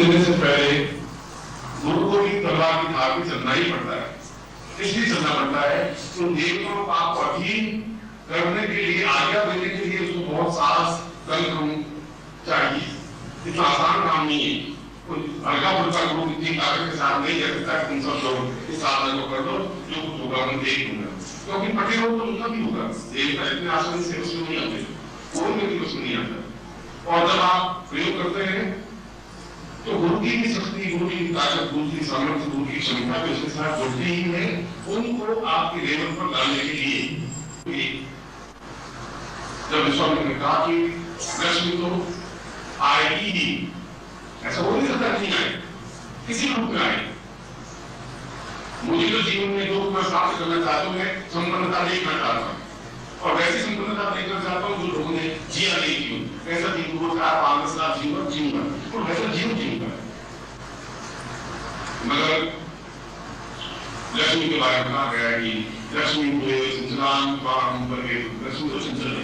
देने से पहले गुरु को भी तलवार की धार में चलना ही पड़ता है। इसलिए चलना पड़ता है तो देवताओं को आपको अधीन करने के लिए, आज्ञा देने के लिए उसको बहुत साहस दल चाहिए। इतना आसान काम नहीं है। हल्का फुल्का गुरु इतनी ताकत के साथ नहीं कर सकता तुम सब लोग इस साधना को कर लो, जो कुछ होगा मैं देख लूंगा, क्योंकि पटे हो तो उनका भी होगा। देवता इतने आसानी से उसमें नहीं आते, कोई भी उसमें नहीं आता। और जब आप प्रयोग करते हैं तो गुरु की भी शक्ति, गुरु की ताकत, गुरु की सामर्थ्य, गुरु की क्षमता भी उसके साथ जुड़ती ही है। उनको आपके लेवल पर लाने के लिए जब विश्वामित्र ने कहा कि लक्ष्मी तो आएगी ही, ऐसा हो नहीं सकता नहीं आए, किसी रूप में आए। मुझे तो जीवन में जो मैं प्राप्त करना चाहता हूँ, मैं संपन्नता नहीं करना चाहता हूँ, और वैसी संपन्नता नहीं करना चाहता हूँ जो लोगों ने जिया नहीं जीवन, वैसा जीवन को 4-5 साल जीऊंगा और वैसा जीवन जीऊंगा। मगर लक्ष्मी के बारे में कहा गया है कि लक्ष्मी को संचलन लक्ष्मी तो संचलन है,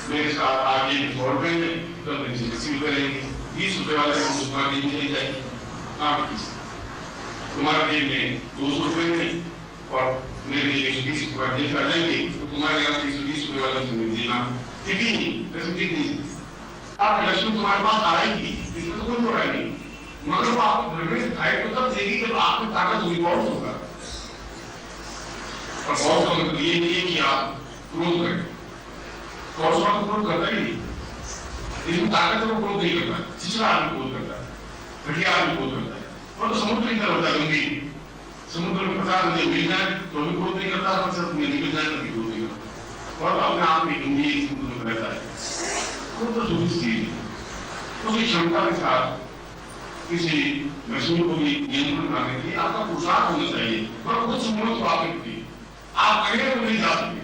मेरे साथ आगे छोड़ देंगे तो रिसीव करेंगे। 20 रुपए वाले तुम्हारे जेब में नहीं जाएगी, तुम्हारे जेब में 200 रुपए नहीं और मेरे जेब में 20 रुपए जेब कर जाएंगे तो तुम्हारे यहाँ 320 रुपए वाला तुम्हें देना ठीक ही नहीं, वैसे ठीक नहीं। आप लक्ष्मी तुम्हारे पास आएगी, इसमें तो कोई बुराई नहीं, मगर वो आपको घर में दिखाई तो तब देगी जब आपकी ताकत हुई बहुत होगा। और बहुत का मतलब ये नहीं है कि आप क्रोध करें, क्रोध करता ही नहीं, लेकिन ताकत को क्रोध नहीं करता, चिचरा आदमी क्रोध करता है, घटिया आदमी क्रोध करता है। और तो समुद्र की तरह होता है, गंभीर समुद्र में 50 नदी मिल जाए तो भी क्रोध नहीं करता, और सिर्फ नदी मिल जाए तो भी क्रोध नहीं करता, और अपने आप में गंभीर समुद्र में रहता है। क्रोध तो जो चीज है उसकी क्षमता के साथ किसी लक्ष्मी को भी नियंत्रण करने की आपका पुरुषार्थ होना चाहिए, और कुछ समूह तो आपकी आप कहीं तो नहीं जा सकते,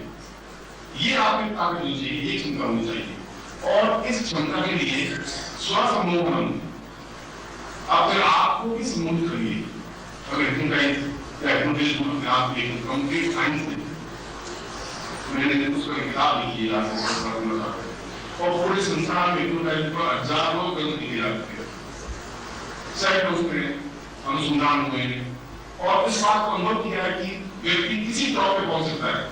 ये आपकी ताकत होनी चाहिए, ये क्षमता होनी चाहिए। और इस क्षमता के लिए स्वसम्मोहन, अपने आप को भी सम्मोहित करिए। अगर कंप्लीट साइंस में मैंने उसका किताब लिखी है और पूरे संसार में हजारों ग्रंथ लिखे जाते हैं, सैकड़ों उसमें अनुसंधान हुए और इस बात को अनुभव किया है कि व्यक्ति किसी तौर पे पहुंच सकता है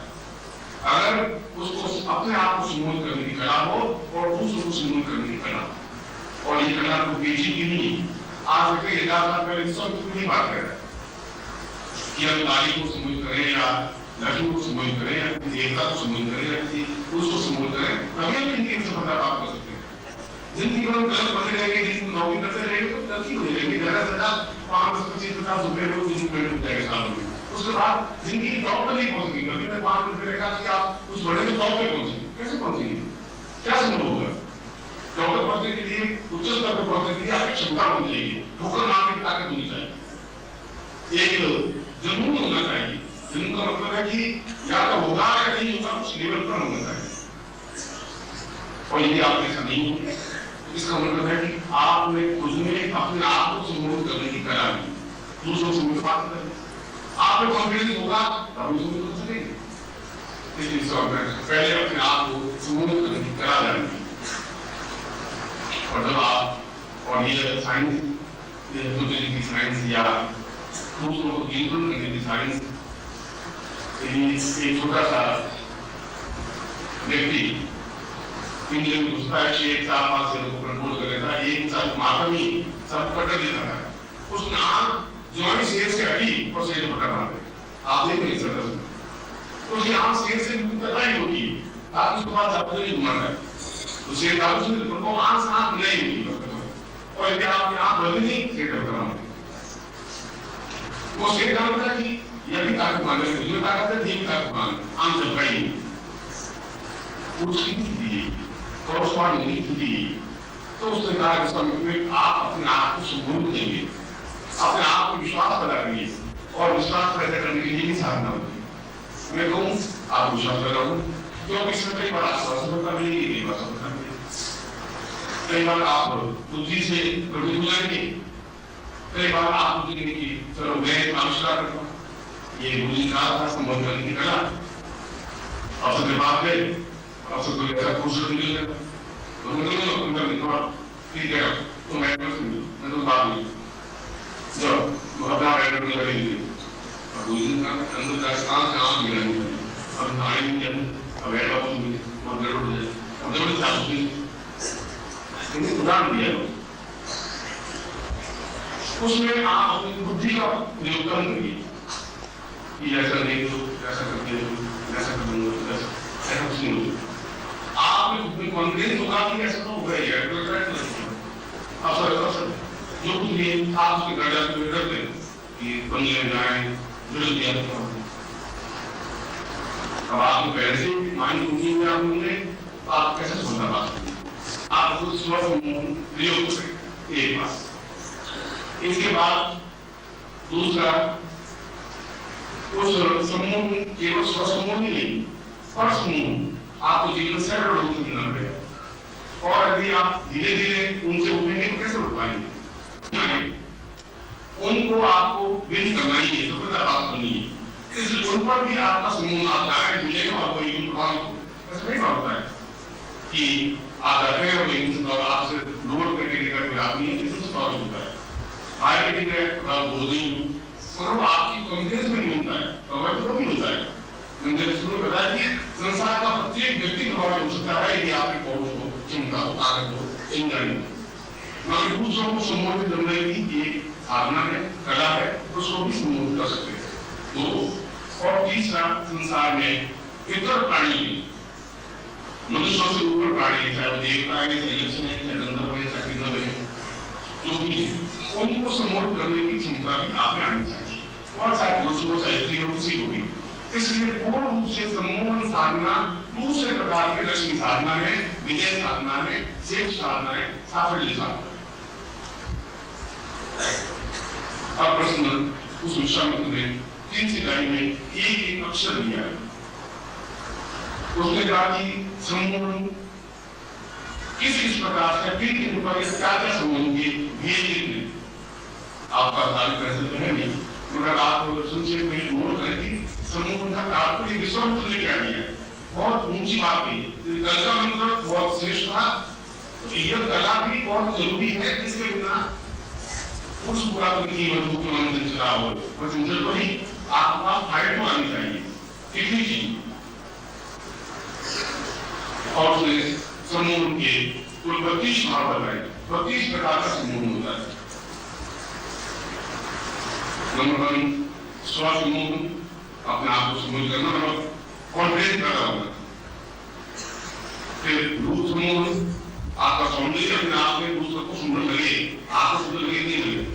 अगर उसको अपने आप को सम्मोहित करने की कला हो और दूसरों को सम्मोहित करने की कला। और ये कला को बेची की नहीं, आज के 1000 साल पहले सब की बात कर रहा है कि हम नारी को सम्मोहित करें या लक्ष्मी को सम्मोहित करें या किसी देवता को सम्मोहित करें या किसी उसको सम्मोहित करें, तभी हम इनकी सफलता प्राप्त कर सकते हैं। जिंदगी में गलत बने रहेंगे, जिसको नौकरी करते रहेंगे तो गलती हो जाएगी, ज्यादा से ज्यादा 5-25-50 रुपए रोज जिंदगी में जाएगा साल में, उसके बाद जिंदगी की टॉप पर नहीं पहुंचेगी। कभी मैं 5 रुपए रहेगा कि आप उस बड़े में टॉप पे पहुंचेंगे, कैसे पहुंचेंगे, क्या संभव होगा? टॉप पर पहुंचने के लिए, उच्च स्तर पर पहुंचने के लिए आपकी क्षमता होनी चाहिए, ठोकर मारने की ताकत होनी चाहिए, एक जुनून होना चाहिए। जुनून का मतलब है कि या तो होगा या नहीं होगा, उस लेवल पर होना चाहिए। और यदि आप ऐसा नहीं होंगे, इसका मतलब है कि आपने खुद में अपने आप को सम्मोहित करने की कला दी, दूसरों से मुलाकात करनी, आप में कॉन्फिडेंस होगा तब उसमें कर सकेंगे। लेकिन पहले अपने आप को सम्मोहित करने की कला जानेंगे। और जब आप, और ये साइंस, की साइंस या दूसरों को नियंत्रण करने की साइंस, एक छोटा सा व्यक्ति पिंजरे में घुसता है, 4-5 जनों को कंट्रोल कर लेता है, एक सब मारता नहीं, सब पकड़ लेता है, उसने आंख जो शेर से हटी और शेर पकड़ रहा है, आप देख नहीं सकते, तो उसकी आंख शेर से कटाई होती है, आप उसके बाद आपको नहीं घुमाना है, तो शेर का उसको आंख से आंख नहीं होती, और यदि आपकी आंख बंद नहीं, शेर कर रहा है, वो शेर का मतलब है कि यह भी ताकत मांगे, जो ताकत है, ये भी ताकत मांगे, आंख झपकाई उसकी दी कॉरस्पॉन्ड नहीं दी, तो उसने कहा कि समय आप अपने आप को सम्मोहित करिए, अपने आप को विश्वास पैदा करिए, और विश्वास पैदा करने के लिए भी साधना होती है। मैं कहूँ आप विश्वास पैदा हो, क्योंकि इसमें कई बार असफलता मिलेगी, कई बार सफलता मिलेगी, कई बार आप बुद्धि से प्रबुद्ध हो जाएंगे, कई बार आप बुद्धि की चलो मैं आविष्कार करता हूँ, ये बुद्धि का था संबोधन करने की कला, अवसर के बाद गए, अवसर को ऐसा खुश कर दिया, तो मतलब ठीक है तो मैं बात हुई जब अपना बैठक में करेंगे अंदर का स्थान काम मिलेंगे अब नारी में अब बैठा होंगे और गड़बड़ हो जाए अब जब इन्हें उदाहरण दिया उसमें आप अपनी बुद्धि का प्रयोग करेंगे कि ऐसा नहीं हो ऐसा करते हो ऐसा कर दूंगा ऐसा कुछ नहीं हो आपने कॉन्फिडेंस होगा कि ऐसा तो होगा ही अवसर जो कुछ भी आप उसके घर जाकर करते हैं कि बंगले में जाए जुड़ दिया अब आपको पहले से माइंड कुकिंग में आप होंगे तो आप कैसे सुनना बात आपको स्व प्रयोग करें एक बात इसके बाद दूसरा उस समूह केवल स्वसमूह ही नहीं पर समूह आपको जीवन से मिलना पड़ेगा और यदि आप धीरे धीरे उनसे उठेंगे तो कैसे उठ पाएंगे उनको आपको विन करना ही है सबसे बात करनी है इसलिए उन पर भी आपका समूह आता है मिलेगा और कोई ऐसा नहीं होता है कि आप जाते हैं और लेकिन आपसे लोड करके लेकर कोई आदमी है इसमें सवाल होता है मार्केटिंग है बोलिंग और आपकी कॉन्फिडेंस में नहीं होता है प्रभावित तो नहीं होता है मैंने शुरू बताया कि संसार का प्रत्येक व्यक्ति प्रभावित हो सकता है यदि आपकी पहुंच हो क्षमता हो ताकत हो इंद्रिय मगर दूसरों को संबोधित करने की एक साधना है कला है उसको भी संबोधित कर सकते हैं तो और तीसरा संसार में इतर प्राणी मनुष्यों से ऊपर प्राणी चाहे वो देवता है चाहे यक्ष है चाहे गंधर्व है चाहे किन्नर है जो भी उनको संबोधित करने की क्षमता भी आप में आनी चाहिए और चाहे पुरुष हो चाहे स्त्री हो किसी को भी इसलिए पूर्ण रूप से सम्मोहन साधना दूसरे प्रकार के लक्ष्मी साधना है विजय साधना है सेठ साधना है साफल्य साधना अब प्रश्न उस विश्वामित्र ने 3 सिपाही में एक अक्षर दिया है उसने कहा कि सम्मोहन किस प्रकार से किन क्या क्या सम्मोहन की आपका तारीफ कर सकते हैं नहीं मगर आप संक्षेप में नोट करें समूह का तात्पर्य विश्वामित्र ने क्या दिया है बहुत ऊंची बात है कल का मंत्र बहुत श्रेष्ठ था तो यह कला भी बहुत जरूरी है इसके बिना उस पुरातन की वस्तु के मंत्र चला हो बस इंजन को ही आपका फाइट में आनी चाहिए कितनी चीज और समूह के कुल 32 भाव बताए 32 प्रकार का समूह होता है नंबर 1 स्वसमूह अपने आप को समूह करना मतलब कॉन्फिडेंस पैदा होगा फिर रूप समूह आपका सौंदर्य अपने आप में दूसरों को सुंदर लगे आपको सुंदर लगे नहीं लगे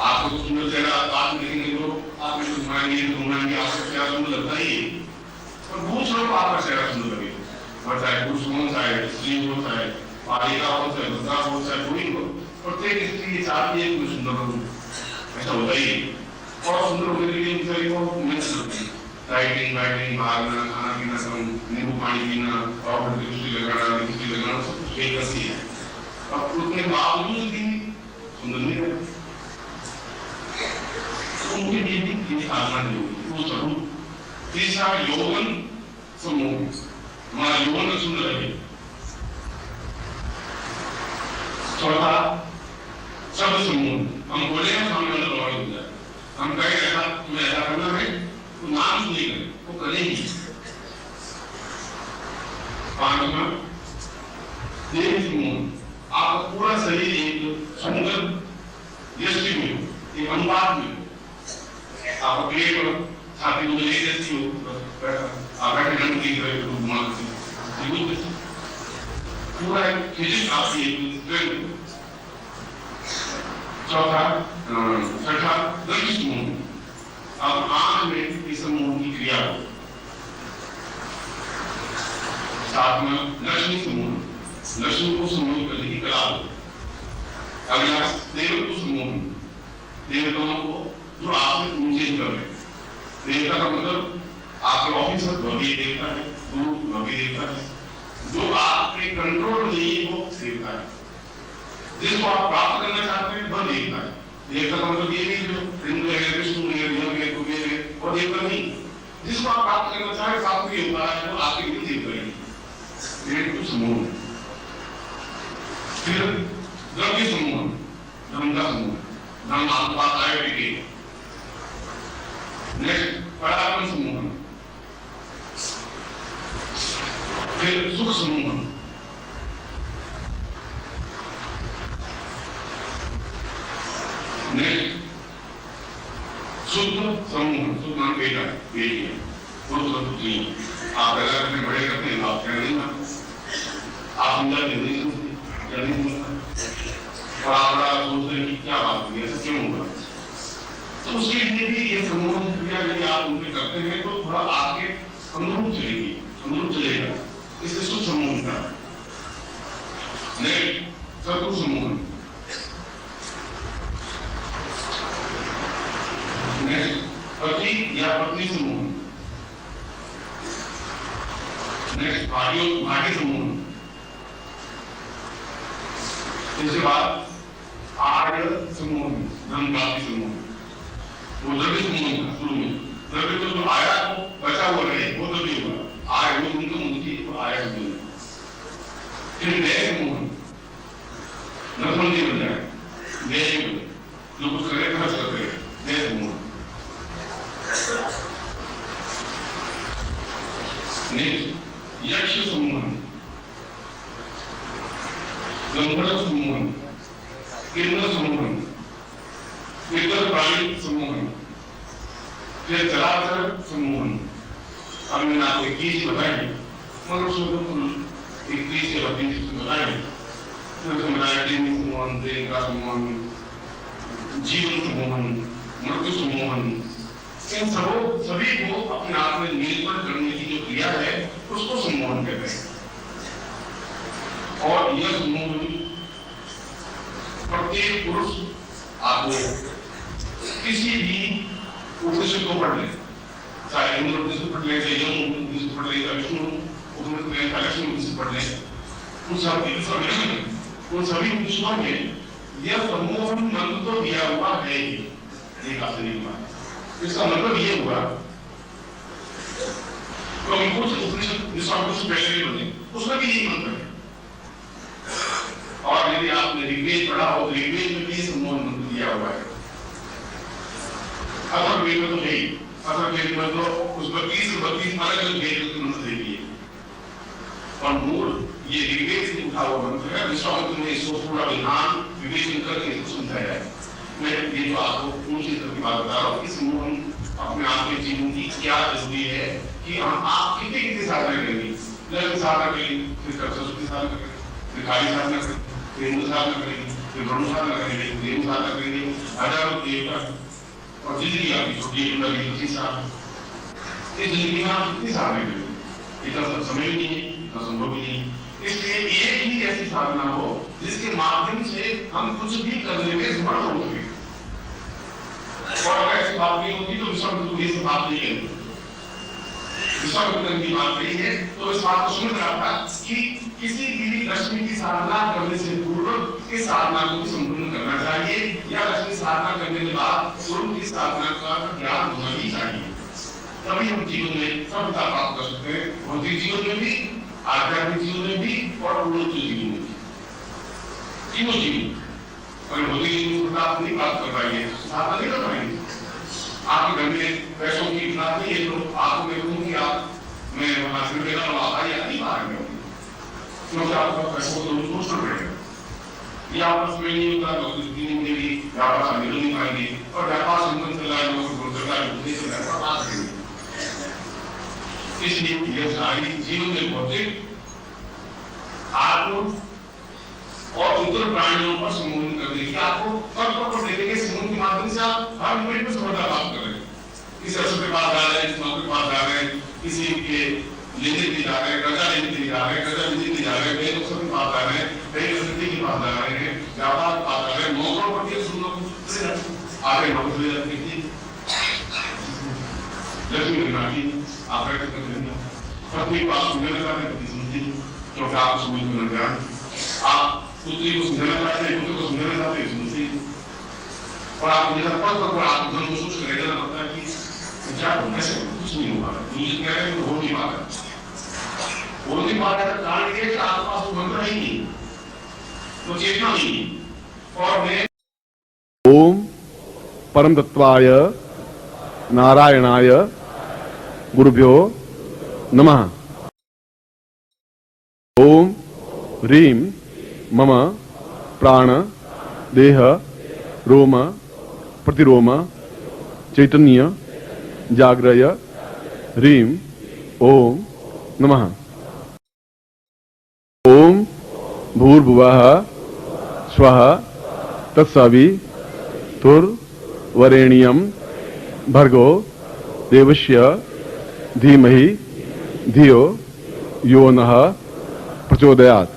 आपको सुंदर चेहरा बात देखेंगे तो आप में घुमाएंगे आपको चेहरा सुंदर लगता ही है और दूसरों को आपका चेहरा सुंदर लगे और चाहे पुरुष हो चाहे स्त्री हो चाहे बालिका हो चाहे बच्चा हो चाहे कोई हो प्रत्येक स्त्री चाहती है कि सुंदर हो ऐसा होता ही और सुंदर होने के लिए मुझे वो मेहनत लगती है डाइटिंग भागना खाना पीना कम नींबू पानी पीना और लिपस्टिक लगाना सब कुछ एक करती है अब उतने बावजूद भी सुंदर नहीं है तो उनके लिए भी ये साधना नहीं होगी वो जरूर तीसरा यौवन समूह हमारा यौवन में सुंदर है चौथा शब्द समूह हम बोले हैं सामने वाला प्रभावित हो जाए हम कहें ऐसा तुम्हें ऐसा करना है तो नाम नहीं करें वो करेंगे पांचवा देह समूह आपका पूरा शरीर एक सुंदर दृष्टि में हो एक अनुपात में हो आपका पेट और छाती में एक जैसी हो आप बैठे घंटे की तरह घुमा पूरा एक फिजिक्स आपकी एक चौथा छठा दंड समूह अब आंख में इस समूह की क्रिया हो सातवां लक्ष्मी समूह लक्ष्मी को समूह करने की कला हो अगला देवता समूह देवताओं को जो आपसे नीचे कर रहे देवता का मतलब आपके ऑफिसर भव्य देवता है गुरु भव्य देवता है जो आपके कंट्रोल नहीं वो देवता है जिसको आप प्राप्त करना चाहते हैं वह देवता है देवता का मतलब ये नहीं जो हिंदू है कृष्ण है यज्ञ है कुबेर है और देवता नहीं जिसको आप प्राप्त करना चाहे प्राप्त नहीं होता है वो आपके लिए देवता है ये कुछ समूह फिर द्रव्य समूह परिणाम आपके पास आए भी। नेक्स्ट पराक्रम समूह, फिर सुख समूह, नेक्स्ट शुद्ध समूह, शुद्ध मान बेटा बेटी है, पुत्री। आप अगर अपने बड़े करते हैं आप क्या नहीं मानते, आप समझा नहीं समझते, क्या नहीं समझता, और आप बड़ा सोचते हैं कि क्या बात हुई, ऐसा क्यों हुआ। तो उसके लिए भी ये समूह क्रिया यदि आप उनके करते हैं तो थोड़ा आगे अनुरूप चलेगी, अनुरूप चलेगा। इसलिए सुख समूह का। नेक्स्ट चतुर्थ समूह, नेक्स्ट पति या पत्नी समूह, नेक्स्ट भाग्य समूह, इसके बाद आर्य समूह, धन प्राप्ति समूह, वो द्रव्य समूह था शुरू में। द्रव्य तो जो आया वो बचा हुआ रहे, वो द्रव्य हुआ, आय वो इनकम उनकी वो आय समूह। फिर व्यय समूह, नफरत बन जाए, व्यय जो कुछ करे खर्च करते हैं, व्यय समूह। नेक्स्ट यक्ष समूह, गंधर्व समूह, किन्नर समूह, इतर प्राणी समूह, फिर जलाचर समूह। अब मैंने आपको 21 बताई, मनुष्य को 21 या 32 बताए। फिर समझाया समूह, देह का समूह, जीवन समूह, मृत्यु समूह। इन सभी को अपने आप में नियंत्रण करने की जो क्रिया है उसको सम्मोहन कहते हैं। और यह समूह प्रत्येक पुरुष आपको किसी भी उपनिषद को पढ़ ले, चाहे इंद्र उपनिषद पढ़ ले, चाहे यम उपनिषद पढ़ ले, चाहे विष्णु उपनिषद पढ़ ले, चाहे लक्ष्मी उपनिषद पढ़ ले, उन सभी उपनिषदों में यह सम्मोहन मंत्र तो दिया हुआ है ही। एक आश्चर्य की बात, इसका मतलब ये हुआ क्योंकि कुछ उपनिषद कुछ पहले बने उसमें भी यही मंत्र है। और यदि आपने ऋग्वेद पढ़ा हो तो ऋग्वेद में भी सम्मोहन मंत्र दिया हुआ है। अथर्ववेद में तो है ही, अथर्ववेद में तो उस 32 अलग अलग वेद के मंत्र दे दिए, और मूल ये ऋग्वेद से उठा हुआ मंत्र है। विश्वामित्र ने इसको पूरा विधान विवेचन करके इसको समझाया है। मैं ये जो आपको ऊंची तरह की बात बता रहा हूँ, इस समूह अपने आप के जीवन की क्या जरूरी है कि हम आप कितने साधना करेंगे, लघु साधना करेंगे, फिर सरस्वती साधना करेंगे, फिर काली साधना करेंगे, फिर हिंदू साधना करेंगे, फिर ब्रह्म साधना करेंगे, देव साधना करेंगे, हजारों देवता, और जिंदगी आपकी छोटी लगी उसी साधना। इस जिंदगी में आप कितनी साधना करेंगे, इतना समय भी नहीं है, इतना संभव भी नहीं। इसलिए एक ही ऐसी साधना हो जिसके माध्यम से हम कुछ भी करने में समर्थ हो सके। और अगर ऐसी बात नहीं होती तो विश्वामित्र ये बात नहीं है। विश्वामित्र की बात नहीं है तो इस बात को समझ रहा था कि किसी भी लक्ष्मी की साधना करने से पूर्व इस साधना को संपूर्ण करना चाहिए, या लक्ष्मी साधना करने के बाद स्वरूप की साधना का ज्ञान होना ही चाहिए। तभी हम जीवन में सफलता प्राप्त कर सकते हैं, भौतिक जीवन में भी, आध्यात्मिक जीवन में भी और पूर्ण जीवन में भी, तीनों जीवन। अगर भौतिक जीवन में आप नहीं प्राप्त कर पाएंगे, साधना नहीं कर पाएंगे। आपके घर में पैसों की बात नहीं है तो आपको मैं कहूँ कि आप मैं वहां से मेरा आया नहीं पाएंगे, क्योंकि आपको पैसों को सोचना पड़ेगा। ये आपस में नहीं होता तो दिन में भी व्यापार से मिल नहीं पाएंगे, और व्यापार संबंध चला है लोग सरकार उद्देश्य से व्यापार बात करेंगे। इसलिए यह सारी जीवन में भौतिक आत्म और इतर प्राणियों पर समूह करने की आपको पर देने के समूह के माध्यम से आप हर मिनट में सफलता प्राप्त कर रहे हैं। किसी अफसर के पास जा रहे हैं, किसी नौकर के पास जा रहे हैं, किसी के लेने के लिए जा रहे हैं, कर्जा लेने के लिए जा रहे हैं, कर्जा लेने के लिए जा रहे हैं, बैंक अफसर के पास जा रहे हैं, बैंक समिति के पास जा रहे हैं, व्यापार के पास जा रहे हैं, नौकरों पर भी सुनना आगे नौकरी लेने की लक्ष्मी निर्माणी आप पत्नी को आप सुनने लगा रहे हैं, सुनती क्योंकि आप समझ में लग रहा है। आप पुत्री को सुनना चाहते हैं, पुत्र को सुनना चाहते हैं, सुनते हैं। और आप जैसा पद पर आप धन को सोच कर रहना पड़ता है कि क्या हो, कैसे कुछ नहीं होगा, मुझे कह रहे हैं हो नहीं पा रहा। हो नहीं पा रहा है कारण ये कि आपके पास मंत्र ही नहीं, तो चेतना नहीं। और मैं ओम परम तत्वाय नारायणाय गुरुभ्यो नमः। ओम ह्रीं मम प्राण देह रोम प्रतिरोम चैतन्य जाग्रय ह्रीं ओम नमः। ओम भूर्भुवः स्वः तत्सवितुर्वरेण्यं भर्गो देवस्य धीमहि धियो यो नः प्रचोदयात्।